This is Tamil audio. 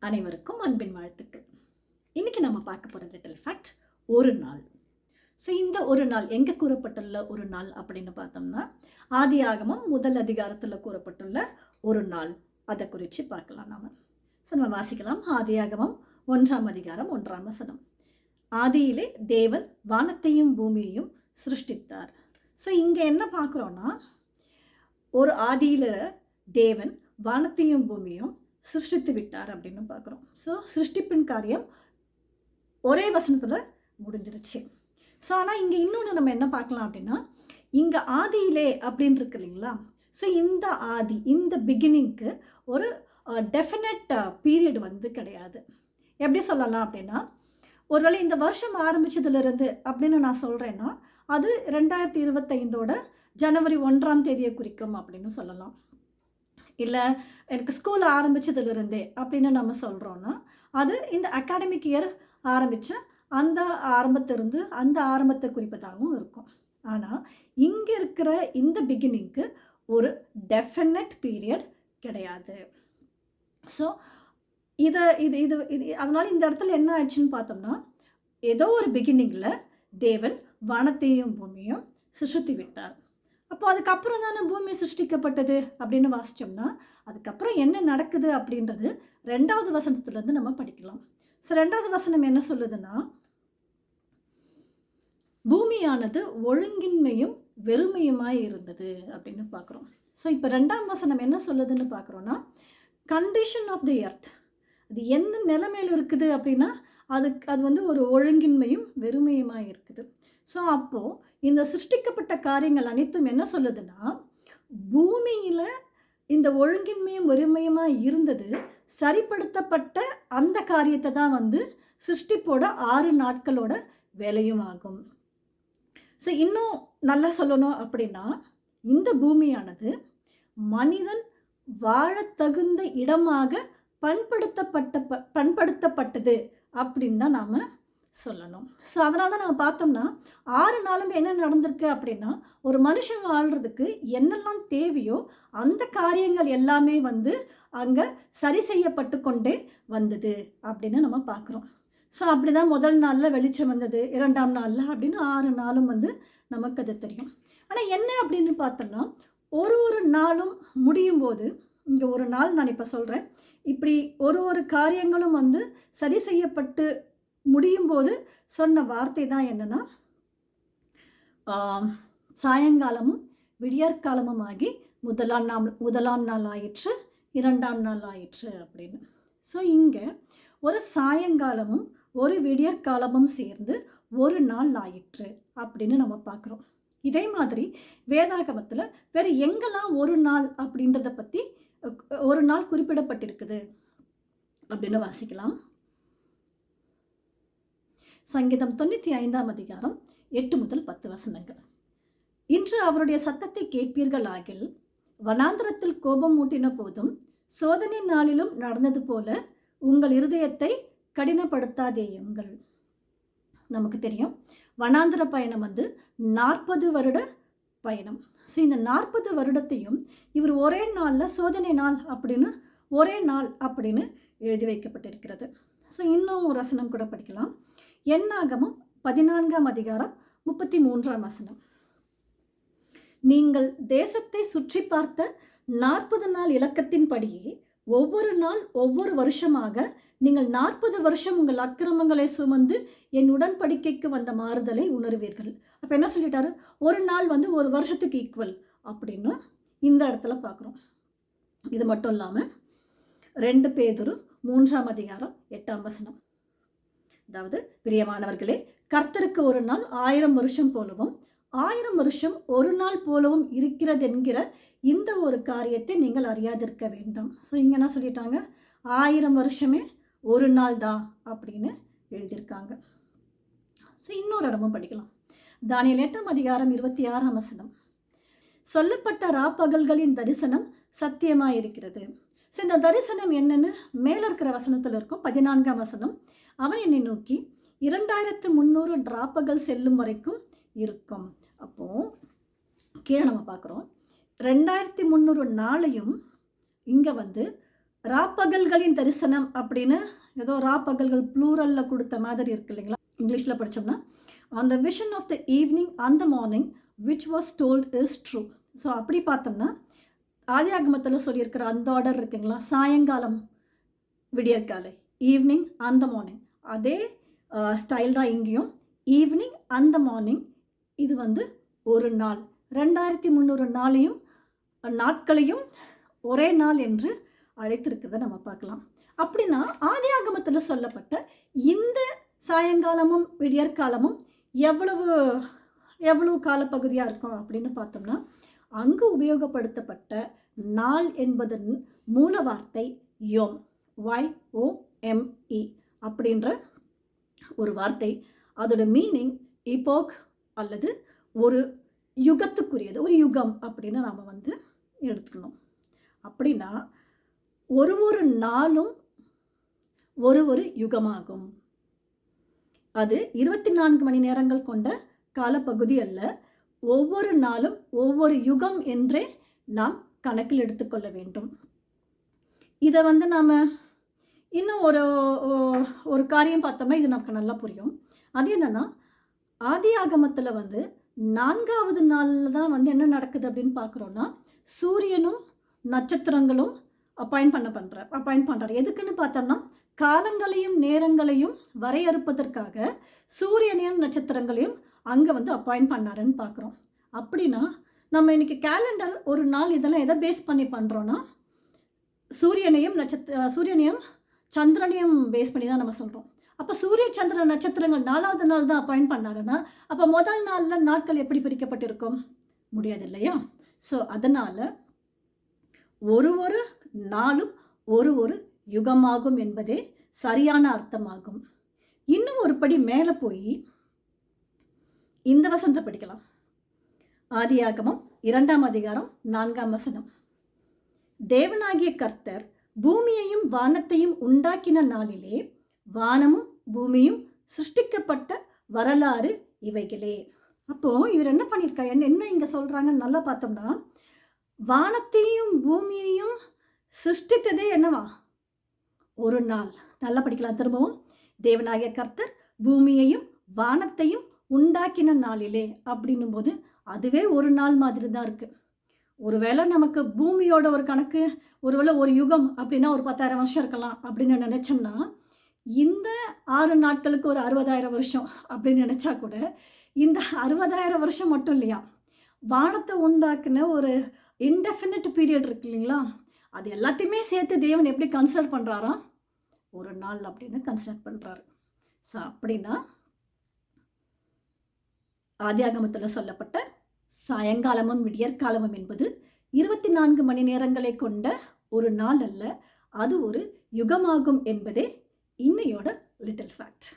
அனைவருக்கும் அன்பின் வாழ்த்துக்கள். இன்னைக்கு நம்ம பார்க்க போகிற லிட்டில் ஃபேக்ட் ஒரு நாள். ஸோ இந்த ஒரு நாள் எங்கே கூறப்பட்டுள்ள ஒரு நாள் அப்படின்னு பார்த்தோம்னா, ஆதியாகமம் முதல் அதிகாரத்தில் கூறப்பட்டுள்ள ஒரு நாள். அதை குறித்து பார்க்கலாம் நாம. ஸோ நம்ம வாசிக்கலாம். ஆதியாகமம் 1ஆம் அதிகாரம் 1ஆம் வசனம். ஆதியிலே தேவன் வானத்தையும் பூமியையும் சிருஷ்டித்தார். ஸோ இங்கே என்ன பார்க்குறோன்னா, ஒரு ஆதியில் தேவன் வானத்தையும் பூமியும் சிருஷ்டித்து விட்டார் அப்படின்னு பார்க்குறோம். ஸோ சிருஷ்டிப்பின் காரியம் ஒரே வசனத்தில் முடிஞ்சிருச்சு. ஸோ ஆனால் இங்கே இன்னொன்று நம்ம என்ன பார்க்கலாம் அப்படின்னா, இங்கே ஆதியிலே அப்படின்னு இருக்கு இல்லைங்களா. ஸோ இந்த ஆதி, இந்த பிகினிங்க்கு ஒரு டெஃபினட் பீரியட் வந்து கிடையாது. எப்படி சொல்லலாம் அப்படின்னா, ஒருவேளை இந்த வருஷம் ஆரம்பித்ததுலேருந்து அப்படின்னு நான் சொல்கிறேன்னா, அது 2025 ஜனவரி 1ஆம் தேதியை குறிக்கும் அப்படின்னு சொல்லலாம். இல்லை எனக்கு ஸ்கூல் ஆரம்பித்ததுலேருந்தே அப்படின்னு நம்ம சொல்கிறோன்னா, அது இந்த அகாடமிக் இயர் ஆரம்பித்த அந்த ஆரம்பத்திலிருந்து அந்த ஆரம்பத்தை குறிப்பதாகவும் இருக்கும். ஆனால் இங்கே இருக்கிற இந்த பிகினிங்க்கு ஒரு டெஃபினட் பீரியட் கிடையாது. ஸோ இது இது இது இது அதனால் இந்த இடத்துல என்ன ஆயிடுச்சுன்னு பார்த்தோம்னா, ஏதோ ஒரு பிகினிங்கில் தேவன் வானத்தையும் பூமியும் சிருஷ்டித்து விட்டார். அப்போ அதுக்கப்புறம் தானே பூமி சிருஷ்டிக்கப்பட்டது அப்படின்னு வாசித்தோம்னா, அதுக்கப்புறம் என்ன நடக்குது அப்படின்றது 2வது வசனத்துலேருந்து நம்ம படிக்கலாம். ஸோ 2வது வசனம் என்ன சொல்லுதுன்னா, பூமியானது ஒழுங்கின்மையும் வெறுமையுமாய் இருந்தது அப்படின்னு பார்க்குறோம். ஸோ இப்போ 2ஆம் வசனம் என்ன சொல்லுதுன்னு பார்க்குறோன்னா, கண்டிஷன் ஆஃப் தி எர்த், அது எந்த நிலைமையில் இருக்குது அப்படின்னா, அது வந்து ஒரு ஒழுங்கின்மையும் வெறுமையுமாய் இருக்குது. ஸோ அப்போது இந்த சிருஷ்டிக்கப்பட்ட காரியங்கள் அனைத்தும் என்ன சொல்லுதுன்னா, பூமியில் இந்த ஒழுங்கின்மையும் வெறுமையுமாக இருந்தது சரிப்படுத்தப்பட்ட அந்த காரியத்தை தான் வந்து சிருஷ்டிப்போட 6 நாட்களோட வேலையும் ஆகும். ஸோ இன்னும் நல்லா சொல்லணும் அப்படின்னா, இந்த பூமியானது மனிதன் வாழ தகுந்த இடமாக பண்படுத்தப்பட்டது அப்படின்னு தான் நாம் சொல்லணும். ஸோ அதனால தான் நம்ம பார்த்தோம்னா, 6 நாளும் என்ன நடந்திருக்கு அப்படின்னா, ஒரு மனுஷன் வாழ்கிறதுக்கு என்னெல்லாம் தேவையோ அந்த காரியங்கள் எல்லாமே வந்து அங்கே சரி செய்யப்பட்டு கொண்டே வந்தது அப்படின்னு நம்ம பார்க்குறோம். ஸோ அப்படி தான் முதல் நாளில் வெளிச்சம் வந்தது, 2ஆம் நாளில் அப்படின்னு 6 நாளும் வந்து நமக்கு அது தெரியும். ஆனால் என்ன அப்படின்னு பார்த்தோம்னா, ஒரு நாளும் முடியும் போது, இங்கே ஒரு நாள் நான் இப்போ சொல்கிறேன், இப்படி ஒரு காரியங்களும் வந்து சரி செய்யப்பட்டு முடியும் போது சொன்ன வார்த்தை தான் என்னென்னா, சாயங்காலமும் விடியற்காலமும் ஆகி முதலாம் நாள் ஆயிற்று, 2ஆம் நாள் ஆயிற்று அப்படின்னு. ஸோ இங்கே ஒரு சாயங்காலமும் ஒரு விடியற்காலமும் சேர்ந்து ஒரு நாள் ஆயிற்று அப்படின்னு நம்ம பார்க்குறோம். இதே மாதிரி வேதாகமத்தில் வேறு எங்கெல்லாம் ஒரு நாள் அப்படின்றத பற்றி ஒரு நாள் குறிப்பிடப்பட்டிருக்குது அப்படின்னு வாசிக்கலாம். சங்கீதம் 95ஆம் அதிகாரம் 8 முதல் 10 வசனங்கள். இன்று அவருடைய சத்தத்தை கேட்பீர்கள் ஆகில், வனாந்திரத்தில் கோபம் மூட்டின போதும் சோதனை நாளிலும் நடந்தது போல உங்கள் இருதயத்தை கடினப்படுத்தாதேயுங்கள். நமக்கு தெரியும், வனாந்திர பயணம் வந்து 40 வருட பயணம். ஸோ இந்த 40 வருடத்தையும் இவர் ஒரே நாளில் சோதனை நாள் அப்படின்னு ஒரே நாள் அப்படின்னு எழுதி வைக்கப்பட்டிருக்கிறது. ஸோ இன்னும் ஒரு வசனம் கூட படிக்கலாம். என்னாகமம் 14ஆம் அதிகாரம் 33ஆம் வசனம். நீங்கள் தேசத்தை சுற்றி பார்த்த 40 நாள் இலக்கத்தின்படியே ஒவ்வொரு நாள் ஒவ்வொரு வருஷமாக நீங்கள் 40 வருஷம் உங்கள் அக்கிரமங்களை சுமந்து என் உடன்படிக்கைக்கு வந்த மாறுதலை உணர்வீர்கள். அப்போ என்ன சொல்லிட்டாரு, ஒரு நாள் வந்து ஒரு வருஷத்துக்கு ஈக்குவல் அப்படின்னு இந்த இடத்துல பார்க்குறோம். இது மட்டும் இல்லாமல் 2 பேதுரு 3ஆம் அதிகாரம் 8ஆம் வசனம். அதாவது, பிரியமானவர்களே, கர்த்தருக்கு ஒரு நாள் 1000 வருஷம் போலவும் 1000 வருஷம் ஒரு நாள் போலவும் இருக்கிறது என்கிற இந்த ஒரு காரியத்தை நீங்கள் அறியாதிருக்க வேண்டாம். ஸோ இங்கே என்ன சொல்லிட்டாங்க, 1000 வருஷமே ஒரு நாள் தான் அப்படின்னு எழுதியிருக்காங்க. ஸோ இன்னொரு இடமும் படிக்கலாம். தானியேல் 8ஆம் அதிகாரம் 26ஆம் வசனம். சொல்லப்பட்ட ராப்பகல்களின் தரிசனம் சத்தியமாக இருக்கிறது. ஸோ இந்த தரிசனம் என்னன்னு மேலே இருக்கிற வசனத்தில் இருக்கும். 14ஆம் வசனம். அவன் என்னை நோக்கி 2300 டிராப்பகல் செல்லும் வரைக்கும் இருக்கும். அப்போது கீழே நம்ம பார்க்குறோம், 2300 நாளையும் இங்கே வந்து ராப்பகல்களின் தரிசனம் அப்படின்னு ஏதோ ராப்பகல்கள் ப்ளூரலில் கொடுத்த மாதிரி இருக்கு இல்லைங்களா, இங்கிலீஷில் படித்தோம்னா அந்த vision of the evening and the morning which was told is true. So அப்படி பார்த்தோம்னா ஆதியாகமத்தில் சொல்லியிருக்கிற அந்த ஆர்டர் இருக்குங்களா, சாயங்காலம் விடியற்காலை, ஈவினிங் அண்ட் த மார்னிங், அதே ஸ்டைல் தான் இங்கேயும். ஈவினிங் அண்ட் த மார்னிங் இது வந்து ஒரு நாள், 2300 நாளையும் நாட்களையும் ஒரே நாள் என்று அழைத்திருக்கிறத நம்ம பார்க்கலாம். அப்படின்னா ஆதியாகமத்தில் சொல்லப்பட்ட இந்த சாயங்காலமும் விடியற்காலமும் எவ்வளவு காலப்பகுதியாக இருக்கும் அப்படின்னு பார்த்தோம்னா, அங்கு உபயோகப்படுத்தப்பட்ட நாள் என்பதன் மூல வார்த்தை யோம், YOME அப்படின்ற ஒரு வார்த்தை. அதோட மீனிங் இப்போக் அல்லது ஒரு யுகத்துக்குரியது, ஒரு யுகம் அப்படின்னு நாம் வந்து எடுத்துக்கணும். அப்படின்னா ஒரு நாளும் ஒரு யுகமாகும். அது 24 மணி நேரங்கள் கொண்ட காலப்பகுதி அல்ல. ஒவ்வொரு நாளும் ஒவ்வொரு யுகம் என்றே நாம் கணக்கில் எடுத்துக்கொள்ள வேண்டும். இதை வந்து நாம் இன்னும் ஒரு காரியம் பார்த்தோம்னா இது நமக்கு நல்லா புரியும். அது என்னென்னா, ஆதியாகமத்தில் வந்து 4வது நாளில் தான் வந்து என்ன நடக்குது அப்படின்னு பார்க்குறோன்னா, சூரியனும் நட்சத்திரங்களும் அப்பாயிண்ட் பண்ணுறாரு. எதுக்குன்னு பார்த்தோம்னா, காலங்களையும் நேரங்களையும் வரையறுப்பதற்காக சூரியனையும் நட்சத்திரங்களையும் அங்கே வந்து அப்பாயிண்ட் பண்ணாருன்னு பார்க்குறோம். அப்படின்னா நம்ம இன்றைக்கி கேலண்டர் ஒரு நாள் இதெல்லாம் எதை பேஸ் பண்ணி பண்ணுறோன்னா, சூரியனையும் சந்திரனையும் பேஸ் பண்ணி தான் நம்ம சொல்கிறோம். அப்போ சூரிய சந்திர நட்சத்திரங்கள் 4வது நாள் தான் அப்பாயிண்ட் பண்ணாருன்னா, அப்போ முதல் நாளில் நாட்கள் எப்படி பிரிக்கப்பட்டிருக்கும்? முடியாது இல்லையா? ஸோ அதனால் ஒரு நாளும் ஒரு யுகமாகும் என்பதே சரியான அர்த்தமாகும். இன்னும் ஒரு படி மேலே போய் இந்த வசனத்தை படிக்கலாம். ஆதியாகமம் 2ஆம் அதிகாரம் 4ஆம் வசனம். தேவனாகிய கர்த்தர் பூமியையும் வானத்தையும் உண்டாக்கின நாளிலே வானமும் பூமியும் சிருஷ்டிக்கப்பட்ட வரலாறு இவைகளே. அப்போது இவர் என்ன பண்ணியிருக்காரு, என்ன இங்கே சொல்கிறாங்கன்னு நல்லா பார்த்தோம்னா, வானத்தையும் பூமியையும் சிருஷ்டித்ததே என்னவா? ஒரு நாள். நல்லா படிக்கலாம் திரும்பவும். தேவனாகிய கர்த்தர் பூமியையும் வானத்தையும் உண்டாக்கின நாளிலே அப்படின்னும் போது அதுவே ஒரு நாள் மாதிரி தான் இருக்குது. ஒருவேளை நமக்கு பூமியோட ஒரு கணக்கு, ஒருவேளை ஒரு யுகம் அப்படின்னா ஒரு 10,000 வருஷம் இருக்கலாம் அப்படின்னு நினச்சோம்னா, இந்த 6 நாட்களுக்கு ஒரு 60,000 வருஷம் அப்படின்னு நினச்சா கூட இந்த 60,000 வருஷம் மட்டும் இல்லையா, வானத்தை உண்டாக்குன ஒரு இன்டெஃபினிட் பீரியட் இருக்கு இல்லைங்களா, அது எல்லாத்தையுமே சேர்த்து தேவன் எப்படி கன்சிடர் பண்ணுறாராம்? ஒரு நாள் அப்படின்னு கன்சிடர் பண்ணுறாரு. ஸோ அப்படின்னா ஆதியாகமத்தில் சொல்லப்பட்ட சாயங்காலமும் விடியற்காலமும் என்பது 24 மணி நேரங்களை கொண்ட ஒரு நாள் அல்ல, அது ஒரு யுகமாகும் என்பதே இன்னையோட லிட்டில் ஃபேக்ட்.